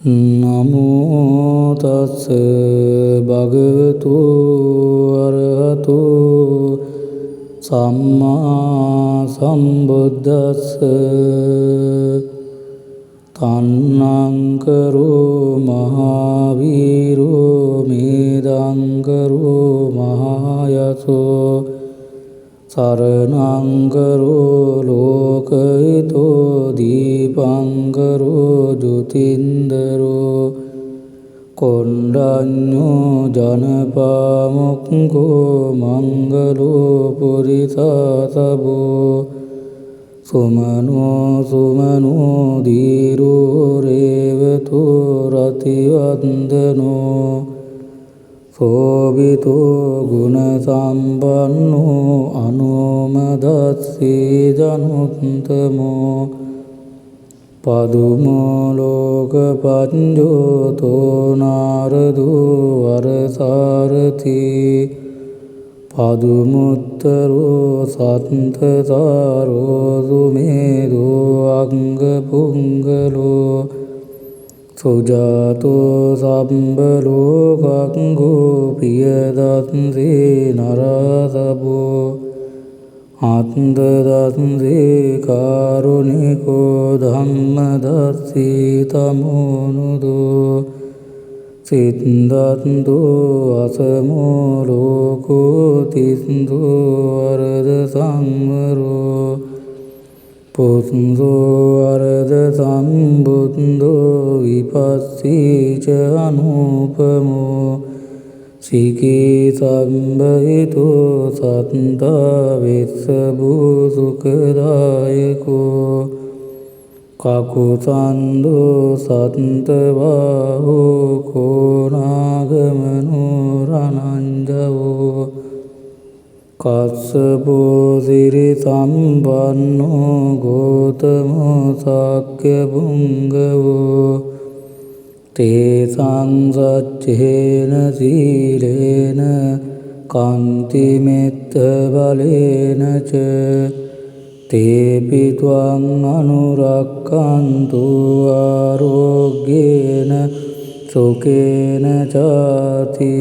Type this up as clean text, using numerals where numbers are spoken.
නමෝ තස්ස භගවතු අරහතු සම්මා සම්බුද්දස්ස තන්නංකරෝ මහාවීරෝ මේදංකරෝ මහායසෝ සරණංකරෝ ලෝකහිතෝ දීපංකරෝ ජුතින්දරෝ කොණ්ඩඤ්ඤෝ ජනපාමුක්ඛෝ මංගලෝ පුරිසසබෝ සුමනෝ දීරෝ රේවතෝ රතිවන්දනෝ සෝවිතෝ ගුණ සම්පන්නෝ අනුමදස්සී ජනුත්තමෝ පදුමෝ ලෝකපඤ්ඤෝතෝ නාරදෝ වරසාරති පදුමුත්තරෝ සත්තසාරෝ සුමේදෝ අංගපුංගලෝ සුජාතෝ සම්බලෝකංගෝ පියදත්සේ නරසබෝ ආත්මදත්සේ කාරුණිකෝ ධම්මදස්සී තමෝනුදෝ සිද්දන්තෝ අසමෝ ලෝකෝ තිස්සෝ වරද සංවරෝ පුස්සෝ අරද සම්බුද්ධෝ විපස්සීච අනුපමෝ සිකී සම්බහිතෝ සත්තා විස්සබෝ සුඛදායකෝ කකුසන්දෝ සත්තවාහෝ කෝනාගමනෝ රණංජවෝ කස්සපෝ සිරි සම්පන්නෝ ගෝතමෝ සාක්‍ය පුංගවෝ තේසං සච්චේන සීලේන කාන්ති මෙත්ත බලේන ච තේපි ත්වං අනුරක්ඛන්තු ආරෝග්‍යේන සුඛේන චාති